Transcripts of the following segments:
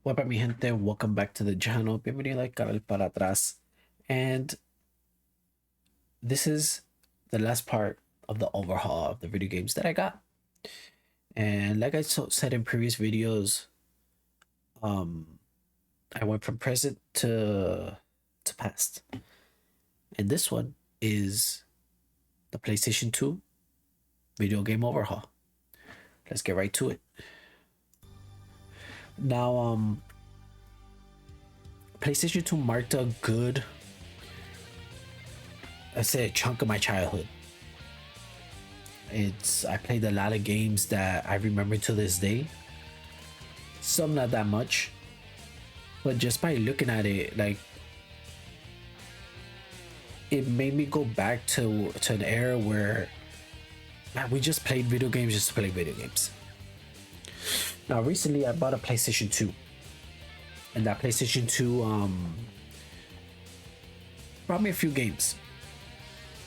What up, mi gente? Welcome back to the channel. Bienvenido al canal para atrás. And this is the last part of the overhaul of the video games that I got. And like I said in previous videos, um, I went from present to past. And this one is the PlayStation 2 video game overhaul. Let's get right to it. Now, PlayStation 2 marked a good, I say, a chunk of my childhood. I played a lot of games that I remember to this day. Some not that much, but just by looking at it, like, it made me go back to an era where, man, we just played video games just to play video games. Now recently I bought a PlayStation 2, and that PlayStation 2 brought me a few games.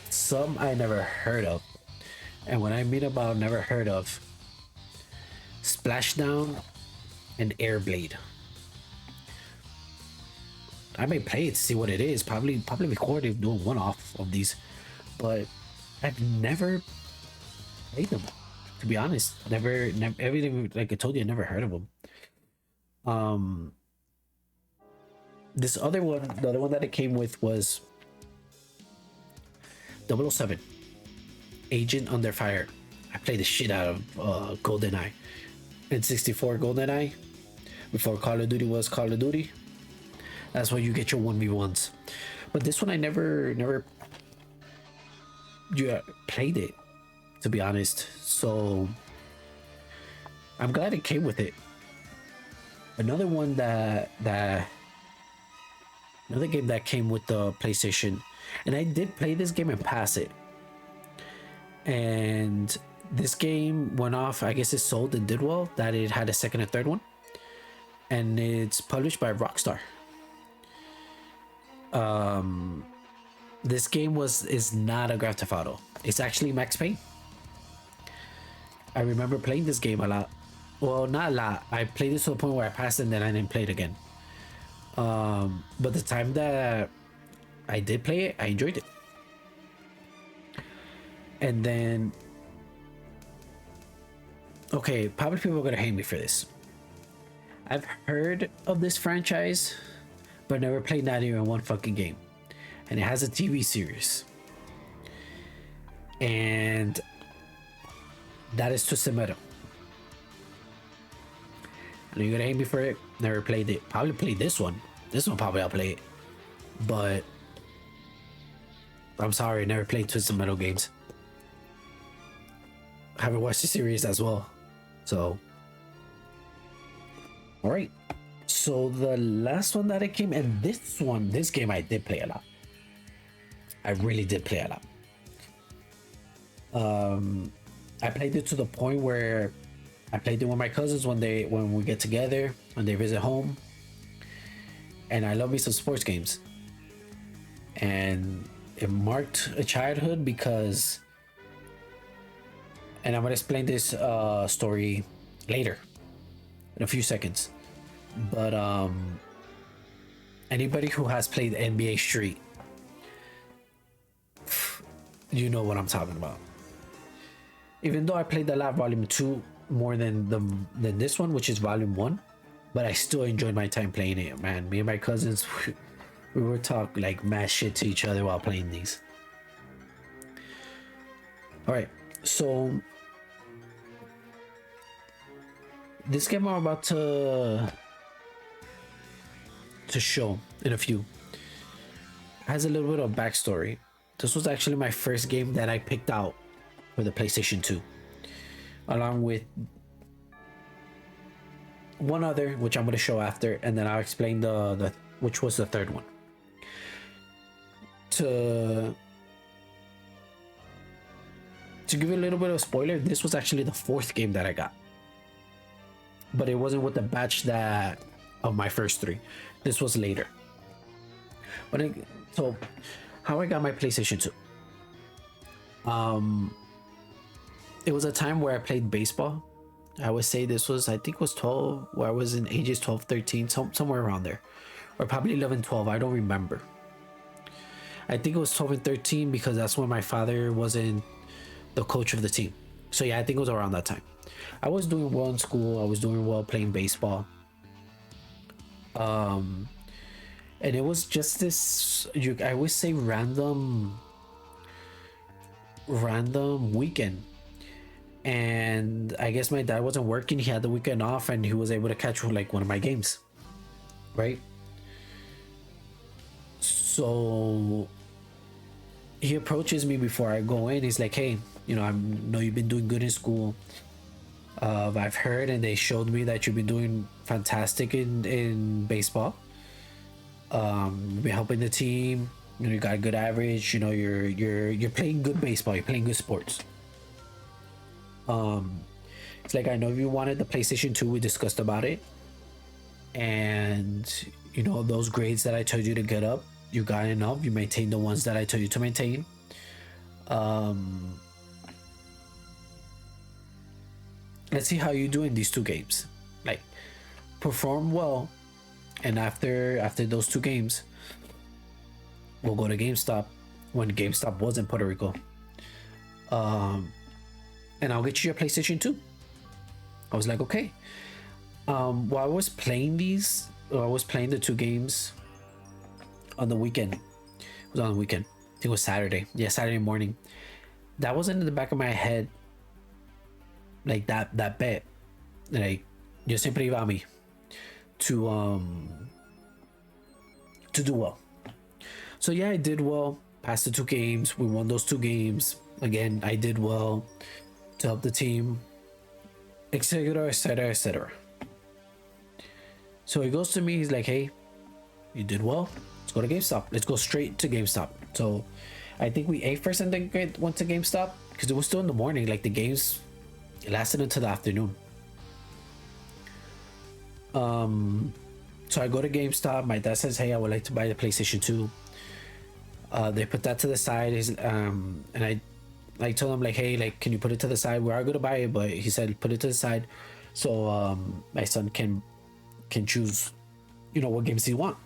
Some I never heard of, and when I mean about never heard of, Splashdown and Airblade. I may play it to see what it is. Probably record it doing one off of these, but I've never played them. To be honest, never everything, like I told you, I never heard of them. This other one, the other one that it came with was 007, Agent Under Fire. I played the shit out of GoldenEye, N64 GoldenEye, before Call of Duty was Call of Duty. That's why you get your 1v1s. But this one I never played it, to be honest. So I'm glad it came with it. Another one another game that came with the PlayStation, and I did play this game and pass it. And this game went off, I guess it sold and did well, that it had a second and third one. And it's published by Rockstar. This game is not a Grand Theft Auto. It's actually Max Payne. I remember playing this game a lot. Well, not a lot. I played it to the point where I passed it and then I didn't play it again. But the time that I did play it, I enjoyed it. And then, okay, probably people are gonna hate me for this. I've heard of this franchise, but never played not even one fucking game. And it has a TV series. And that is Twisted Metal. I know you're gonna hate me for it. Never played it. Probably played this one. This one probably I'll play it. But I'm sorry, never played Twisted Metal games. I haven't watched the series as well. So, alright. So the last one that it came, and this game I did play a lot. I really did play a lot. I played it to the point where I played it with my cousins when we get together, when they visit home. And I love me some sports games. And it marked a childhood because, and I'm gonna explain this story later in a few seconds. But anybody who has played NBA Street, you know what I'm talking about. Even though I played the lot Volume 2 more than this one, which is Volume 1, but I still enjoyed my time playing it, man. Me and my cousins, we were talking like mad shit to each other while playing these. Alright, so this game I'm about to show in a few has a little bit of backstory. This was actually my first game that I picked out for the PlayStation 2, along with one other, which I'm going to show after, and then I'll explain the which was the third one. To give you a little bit of a spoiler, this was actually the fourth game that I got, but it wasn't with the batch that of my first three. This was later. So how I got my PlayStation 2. It was a time where I played baseball I would say this was, I think it was 12, where I was in ages 12, 13, somewhere around there. Or probably 11, 12. I don't remember. I think it was 12 and 13 because that's when my father wasn't the coach of the team. So yeah, I think it was around that time. I was doing well in school. I was doing well playing baseball. And it was just this, I would say, random weekend. And I guess my dad wasn't working. He had the weekend off, and he was able to catch like one of my games, right? So he approaches me before I go in. He's like, "Hey, I know you've been doing good in school. I've heard, and they showed me that you've been doing fantastic in baseball. You've been helping the team. You got a good average. You're playing good baseball. You're playing good sports. It's like, I know you wanted the PlayStation 2. We discussed about it, and those grades that I told you to get up, you got enough. You maintained the ones that I told you to maintain. Let's see how you do in these two games. Like, perform well, and after those two games, we'll go to GameStop when GameStop was in Puerto Rico. And I'll get you your PlayStation 2. I was like, okay. While I was playing I was playing the two games on the weekend. It was on the weekend. I think it was Saturday. Yeah, Saturday morning. That wasn't in the back of my head. Like that bet. Like, yo siempre iba a mí to do well. So yeah, I did well. Passed the two games. We won those two games. Again, I did well to help the team, etc., etc., etc. So he goes to me. He's like, "Hey, you did well. Let's go to GameStop. Let's go straight to GameStop." So I think we ate first and then went to GameStop because it was still in the morning. Like, the games lasted until the afternoon. So I go to GameStop. My dad says, "Hey, I would like to buy the PlayStation 2." They put that to the side. And I told him, like, "Hey, like, can you put it to the side? We are gonna buy it," but he said, "Put it to the side, so my son can choose, what games he want."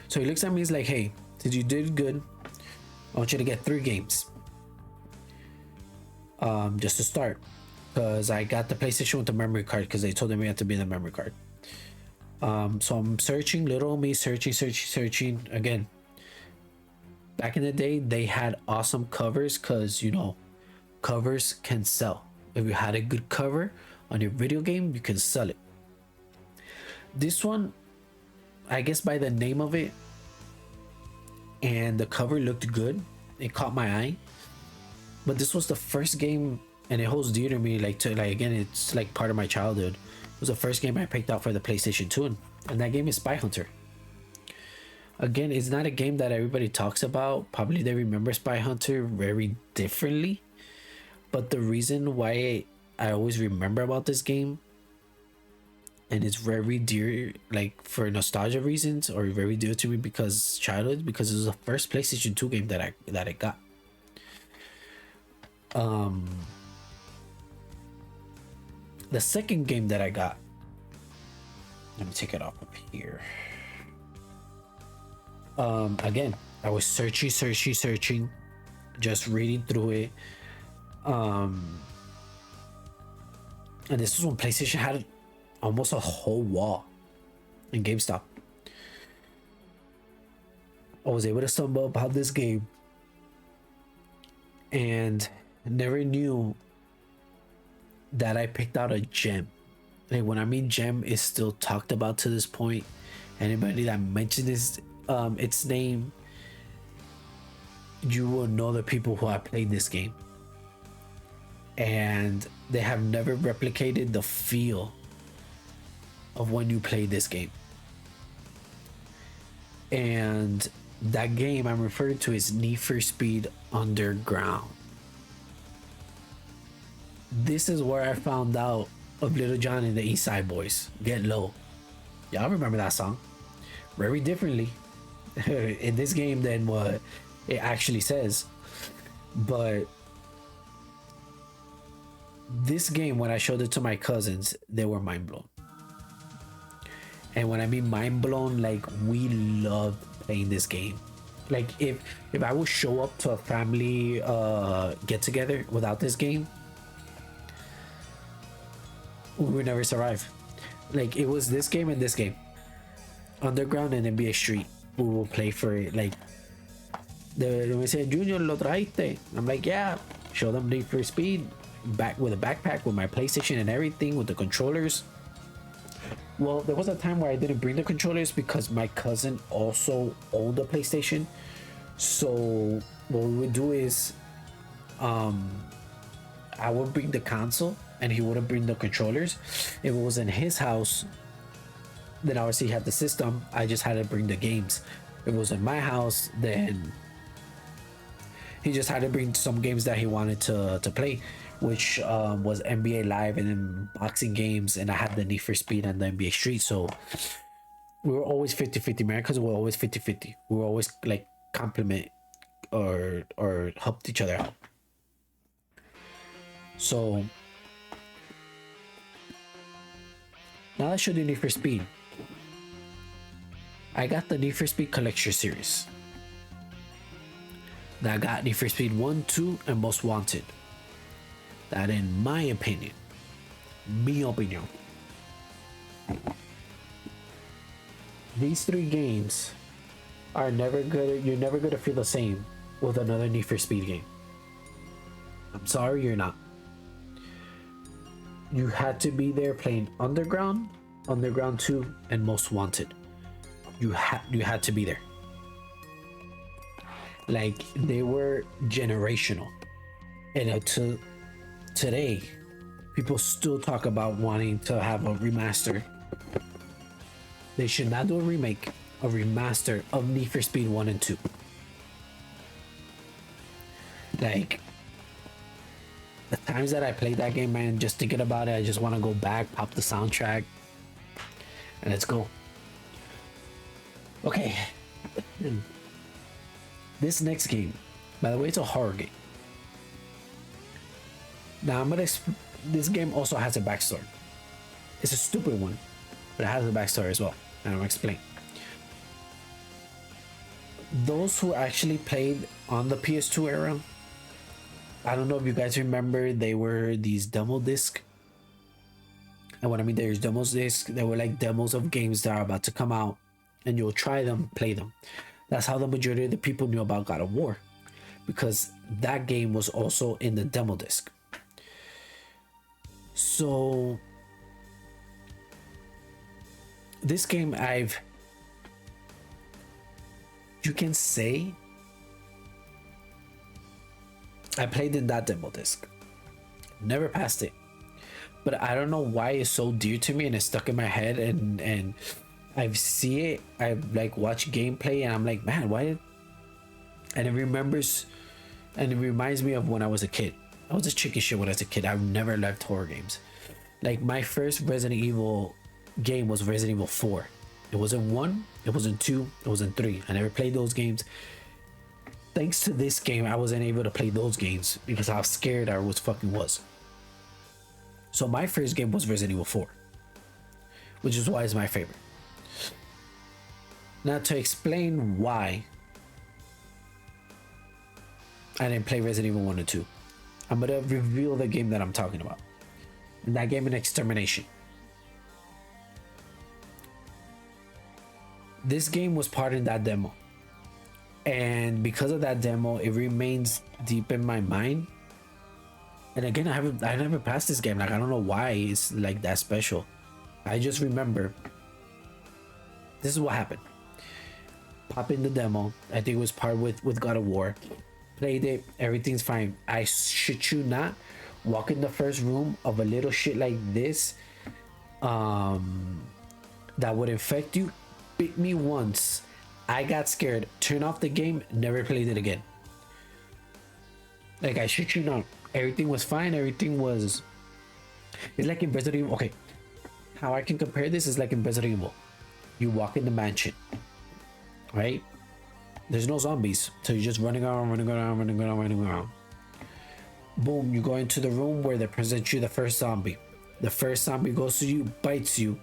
So he looks at me. He's like, "Hey, since you did good, I want you to get 3 games, just to start, because I got the PlayStation with the memory card because they told me it had to be the memory card." So I'm searching, little me searching again. Back in the day, they had awesome covers because covers can sell. If you had a good cover on your video game, you can sell it. This one, I guess by the name of it and the cover looked good, it caught my eye. But this was the first game, and it holds dear to me. Again, it's like part of my childhood. It was the first game I picked out for the PlayStation 2, and that game is Spy Hunter. Again, it's not a game that everybody talks about. Probably they remember Spy Hunter very differently. But the reason why I always remember about this game, and it's very dear, like for nostalgia reasons, or very dear to me because childhood, because it was the first PlayStation 2 game that I got. The second game that I got, let me take it off up here. Again, I was searching, just reading through it. And this was when PlayStation had almost a whole wall in GameStop. I was able to stumble about this game and never knew that I picked out a gem. Like, when I mean gem, is still talked about to this point. Anybody that mentions its name, you will know the people who have played this game, and they have never replicated the feel of when you play this game. And that game I'm referring to is Need for Speed Underground. This is where I found out of Little John and the East Side Boys. Get Low. Y'all remember that song very differently in this game than what it actually says. But This game, when I showed it to my cousins, they were mind blown. And when I mean mind blown, like we loved playing this game. Like if I would show up to a family get together without this game, we would never survive. Like it was this game and this game, Underground and NBA Street. We will play for it. Like they would say, Junior, lo traiste. I'm like, yeah. Show them Need for Speed, back with a backpack with my PlayStation and everything with the controllers. Well, there was a time where I didn't bring the controllers because my cousin also owned a PlayStation. So what we would do is, I would bring the console and he wouldn't bring the controllers. If it was in his house, then obviously he had the system. I just had to bring the games. If it was in my house, then he just had to bring some games that he wanted to play, which was NBA Live and then boxing games. And I had the Need for Speed and the NBA Street. So we were always 50-50. Americans were always 50-50. We were always like compliment or helped each other out. So now that I showed you Need for Speed, I got the Need for Speed Collection Series. That got Need for Speed 1, 2, and Most Wanted. That, in my opinion, these three games are never good. You're never gonna feel the same with another Need for Speed game. I'm sorry, you're not. You had to be there playing Underground, Underground 2, and Most Wanted. You had to be there. Like they were generational, and to today, people still talk about wanting to have a remaster. They should not do a remake, a remaster of Need for Speed 1 and 2. Like the times that I played that game, man, just thinking about it, I just want to go back, pop the soundtrack, and let's go. Okay. This next game, by the way, it's a horror game. Now this game also has a backstory. It's a stupid one, but it has a backstory as well, and I'll explain. Those who actually played on the PS2 era, I don't know if you guys remember, they were these demo discs. And when I mean there's demos discs, they were like demos of games that are about to come out, and you'll try them, play them. That's how the majority of the people knew about God of War, because that game was also in the demo disc. So this game, you can say I played in that demo disc, never passed it, but I don't know why it's so dear to me and it's stuck in my head, and I've seen it, I've like watched gameplay, and I'm like, man, why? And it reminds me of when I was a kid. I was a chicken shit when I was a kid. I've never liked horror games. Like my first Resident Evil game was Resident Evil 4. It wasn't 1, it wasn't 2, it wasn't 3. I never played those games. Thanks to this game, I wasn't able to play those games because how scared I was. So my first game was Resident Evil 4, which is why it's my favorite. Now to explain why I didn't play Resident Evil 1 and 2, I'm gonna reveal the game that I'm talking about. And that game is Extermination. This game was part in that demo. And because of that demo, it remains deep in my mind. And again, I never passed this game. Like I don't know why it's like that special. I just remember this is what happened. Pop in the demo. I think it was part with God of War. Played it, everything's fine. I shit you not, walk in the first room of a little shit like this, that would infect you, bit me once. I got scared, turn off the game, never played it again. Like I shit you not, everything was fine, it's like in Resident Evil. Okay, how I can compare this is like in Resident Evil. You walk in the mansion, right? There's no zombies, so you're just running around. Boom, you go into the room where they present you the first zombie. The first zombie goes to you, bites you,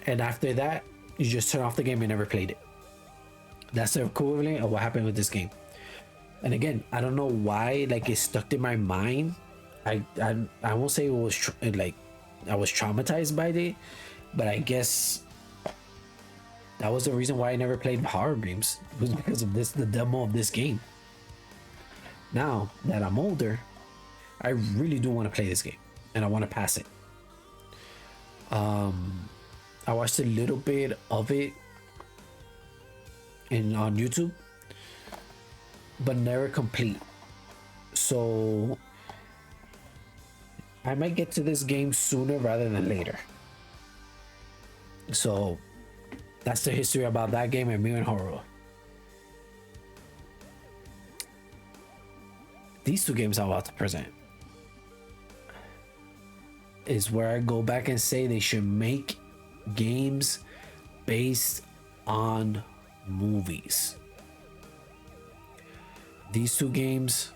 and after that, you just turn off the game and never played it. That's the equivalent of what happened with this game. And again, I don't know why, like, it stuck in my mind. I won't say it was like I was traumatized by it, but I guess that was the reason why I never played horror games. It was because of this, the demo of this game. Now that I'm older, I really do want to play this game and I want to pass it. I watched a little bit of it on YouTube, but never complete. So I might get to this game sooner rather than later. So that's the history about that game and Mutant Horror. These two games I'm about to present is where I go back and say they should make games based on movies. These two games,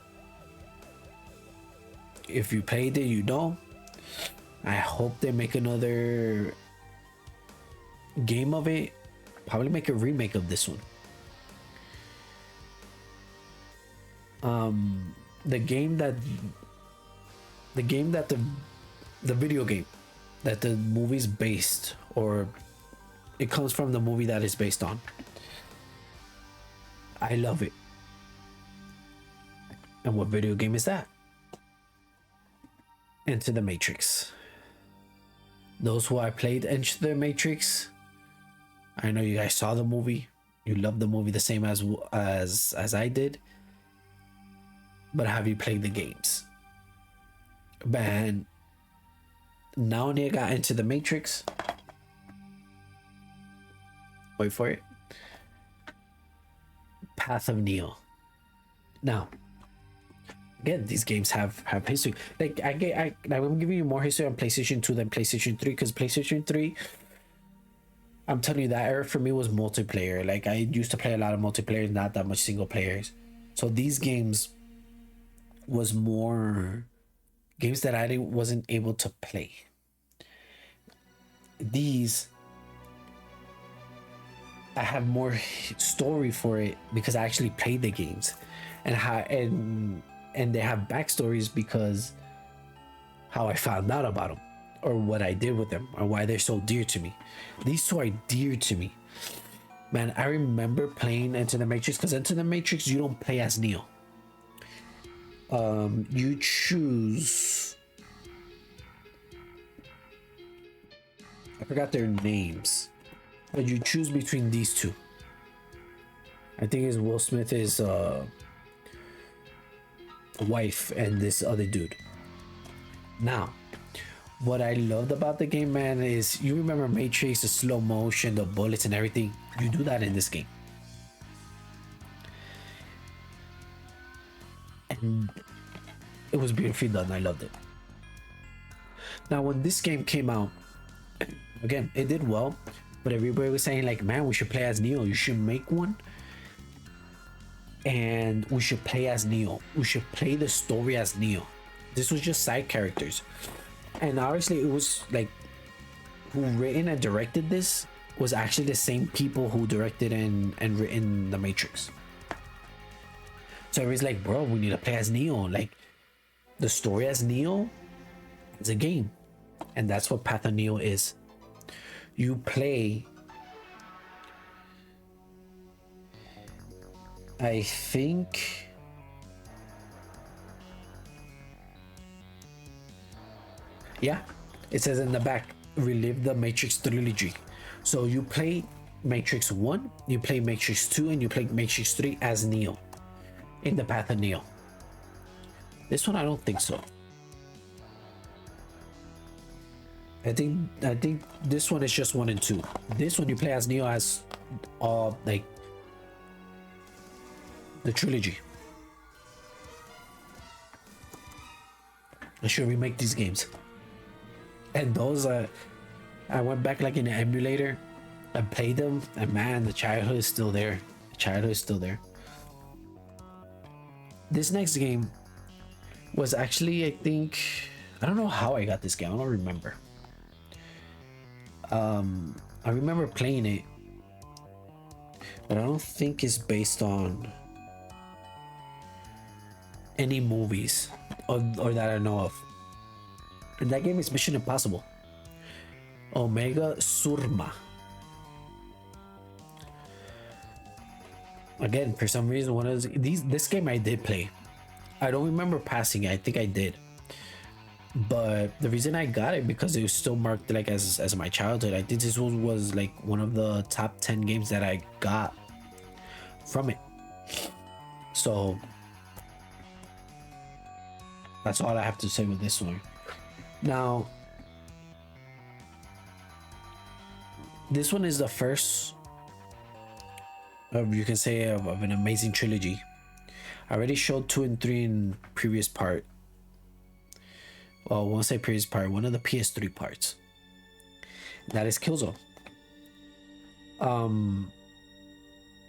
if you played it, you know. I hope they make another game of it. Probably make a remake of this one. The game that the video game that the movie's based, or it comes from the movie that it's based on. I love it. And what video game is that? Into the Matrix. Those who I played Into the Matrix, I know you guys saw the movie. You love the movie the same as I did. But have you played the games? Man, now when I got Into the Matrix, wait for it. Path of Neo. Now, again, these games have history. Like I'm giving you more history on PlayStation 2 than PlayStation 3, because PlayStation 3, I'm telling you, that era for me was multiplayer. Like, I used to play a lot of multiplayer, not that much single players. So these games was more games that I wasn't able to play. These, I have more story for it because I actually played the games, and they have backstories because how I found out about them, or what I did with them, or why they're so dear to me. These two are dear to me. Man, I remember playing Into the Matrix, because Into the Matrix, you don't play as Neo. You choose, I forgot their names, but you choose between these two. I think it's Will Smith is wife and this other dude. Now, what I loved about the game, man, is, you remember Matrix, the slow motion, the bullets and everything. You do that in this game. And it was beautifully done. I loved it. Now, when this game came out, again, it did well, but everybody was saying, like, man, we should play as Neo. You should make one, and we should play as Neo. We should play the story as Neo. This was just side characters. And obviously, it was like, who written and directed this was actually the same people who directed and written The Matrix. So everybody's like, bro, we need to play as Neo. Like, the story as Neo is a game. And that's what Path of Neo is. You play, I think, yeah, it says in the back, relive the Matrix trilogy. So you play Matrix 1, you play Matrix 2, and you play Matrix 3 as Neo in the Path of Neo. This one, I don't think so. I think this one is just 1 and 2. This one you play as Neo as like the trilogy. I should remake these games. And those I went back like in an emulator and played them, and man, the childhood is still there. The childhood is still there. This next game was actually, I think, I don't know how I got this game. I don't remember. I remember playing it, but I don't think it's based on any movies or that I know of. And that game is Mission Impossible. Omega Surma. Again, for some reason, one of these this game I did play. I don't remember passing it. I think I did. But the reason I got it because it was still marked like as my childhood. I think this was like one of the top 10 games that I got from it. So that's all I have to say with this one. Now, this one is the first of you can say of an amazing trilogy. I already showed 2 and 3 in previous part. Well, I won't say previous part, one of the PS3 parts. That is Killzone.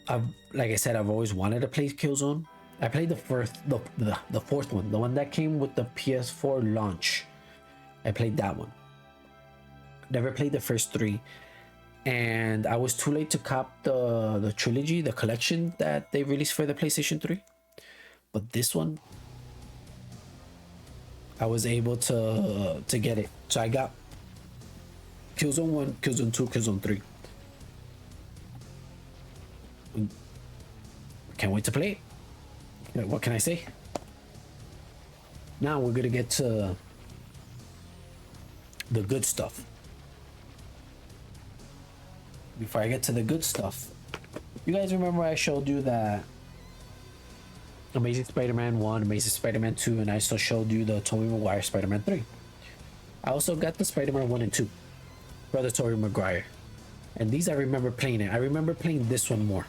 I've like I said, I've always wanted to play Killzone. I played the fourth one, the one that came with the PS4 launch. I played that one. Never played the first 3, and I was too late to cop the trilogy, the collection that they released for the PlayStation 3. But this one, I was able to get it. So I got Killzone 1, Killzone 2, Killzone 3. Can't wait to play it. What can I say? Now we're gonna get to the good stuff. Before I get to the good stuff, you guys remember I showed you that Amazing Spider-Man 1, Amazing Spider-Man 2, and I also showed you the Tobey Maguire Spider-Man 3. I also got the Spider-Man 1 and 2, Brother Tobey Maguire. And these I remember playing it. I remember playing this one more.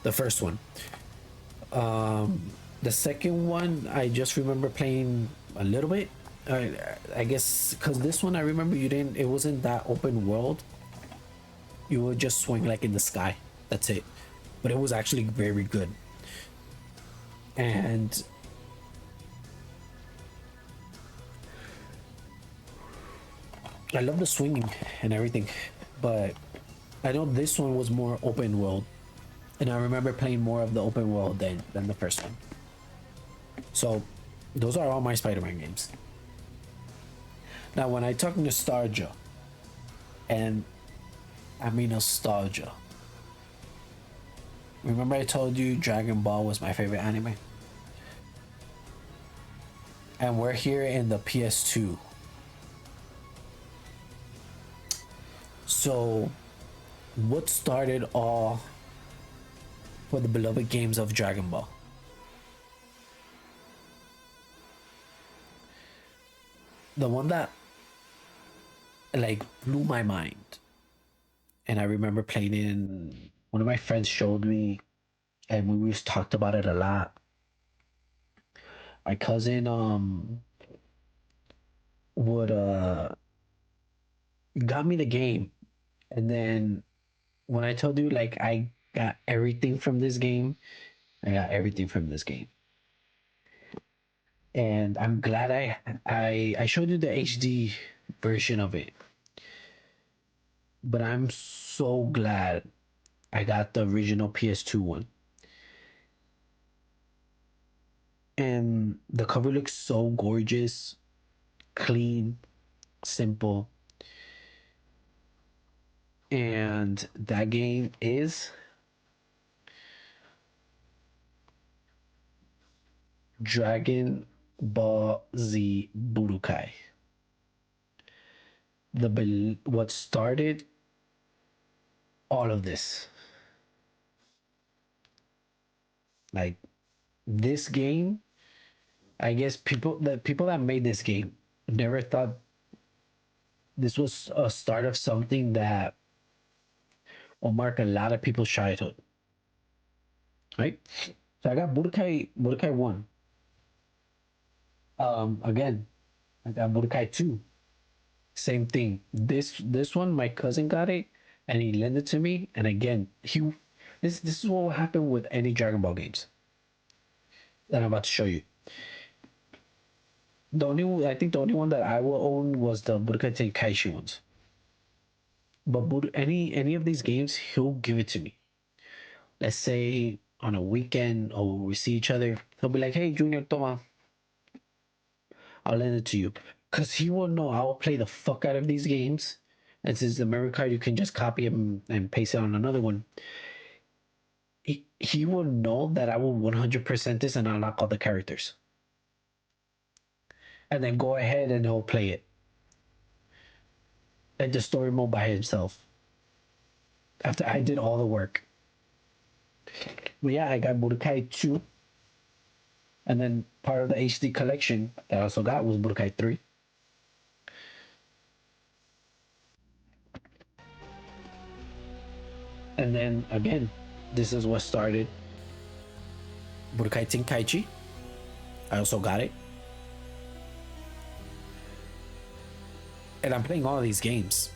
The first one. The second one, I just remember playing a little bit. I guess because this one, I remember it wasn't that open world. You would just swing like in the sky. That's it. But it was actually very good. And I love the swinging and everything. But I know this one was more open world. And I remember playing more of the open world than the first one. So those are all my Spider-Man games. Now when I talk nostalgia, and I mean nostalgia, remember I told you Dragon Ball was my favorite anime? And we're here in the PS2. So what started all for the beloved games of Dragon Ball? The one that like blew my mind, and I remember playing it, in one of my friends showed me, and we just talked about it a lot. My cousin would got me the game, and then when I told you like I got everything from this game, I got everything from this game. And I'm glad I showed you the HD version of it. But I'm so glad I got the original PS2 one. And the cover looks so gorgeous, clean, simple. And that game is Dragon Ball Z Budokai. What started all of this. Like this game, I guess the people that made this game never thought this was a start of something that will mark a lot of people's childhood. Right? So I got Budokai 1. Again, I got Budokai 2. Same thing. This one, my cousin got it and he lent it to me. And again, this is what will happen with any Dragon Ball games that I'm about to show you. I think the only one that I will own was the Budokai Tenkaichi ones. But any of these games, he'll give it to me. Let's say on a weekend or we see each other, he'll be like, "Hey, Junior, toma, I'll lend it to you," because he will know I'll play the fuck out of these games. And since the memory card, you can just copy it and paste it on another one. He will know that I will 100% this and unlock all the characters, and then go ahead and he'll play it and the story mode by himself after I did all the work. But yeah, I got Budokai 2, and then part of the HD collection that I also got was Budokai 3. And then again, this is what started Budokai Tenkaichi. I also got it. And I'm playing all of these games.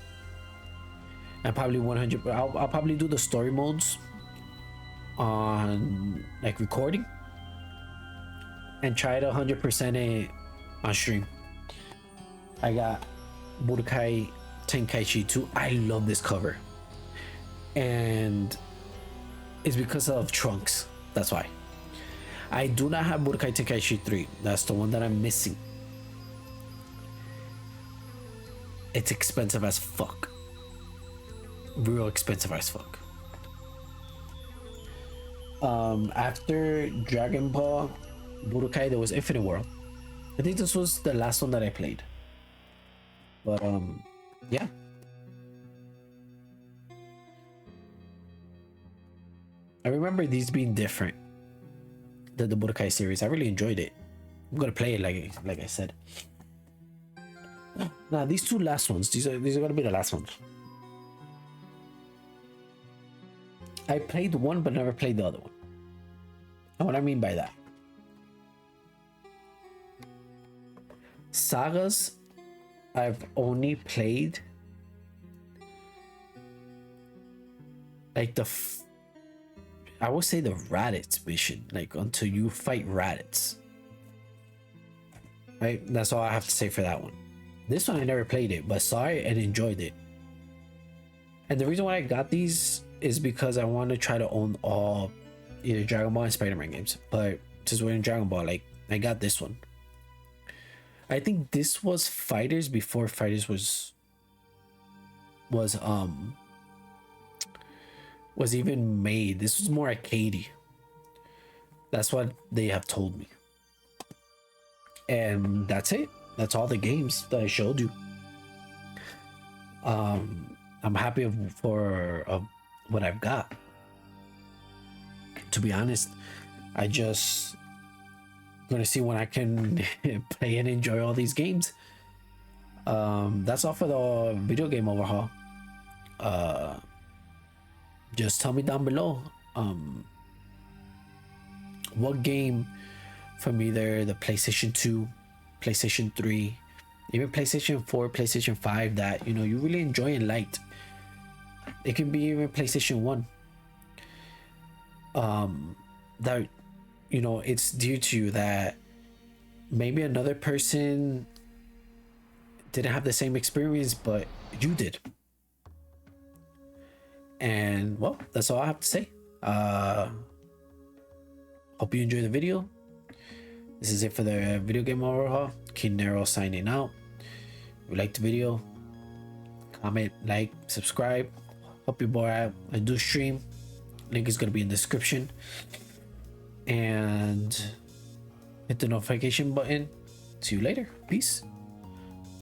I probably 100. I'll probably do the story modes on like recording and try to 100% it on stream. I got Budokai Tenkaichi 2. I love this cover, and it's because of Trunks. That's why. I do not have Budokai Tenkaichi 3. That's the one that I'm missing. It's expensive as fuck. Real expensive as fuck. After Dragon Ball Budokai, there was Infinite World. I think this was the last one that I played. But yeah. I remember these being different than the Budokai series. I really enjoyed it. I'm gonna play it like I said. Now these two last ones, these are gonna be the last ones. I played one but never played the other one. And what I mean by that, sagas, I've only played like I would say the Raditz mission, like until you fight Raditz. Right? That's all I have to say for that one. This one I never played it, but saw it and enjoyed it. And the reason why I got these is because I want to try to own all either Dragon Ball and Spider-Man games. But since we're in Dragon Ball, like I got this one. I think this was Fighters before Fighters was even made. This was more arcadey. That's what they have told me. And that's it. That's all the games that I showed you. I'm happy for what I've got. To be honest, I just gonna see when I can play and enjoy all these games. That's all for the video game overhaul. Just tell me down below what game from either the PlayStation 2, PlayStation 3, even PlayStation 4, PlayStation 5 that you really enjoy and liked. It can be even PlayStation 1. That it's dear to you that maybe another person didn't have the same experience, but you did. And well, that's all I have to say. Hope you enjoyed the video. This is it for the video game overhaul. King Nero signing out. If you liked the video, comment, like, subscribe. Hope you boy out. I do stream. Link is gonna be in the description. And hit the notification button. See you later. Peace.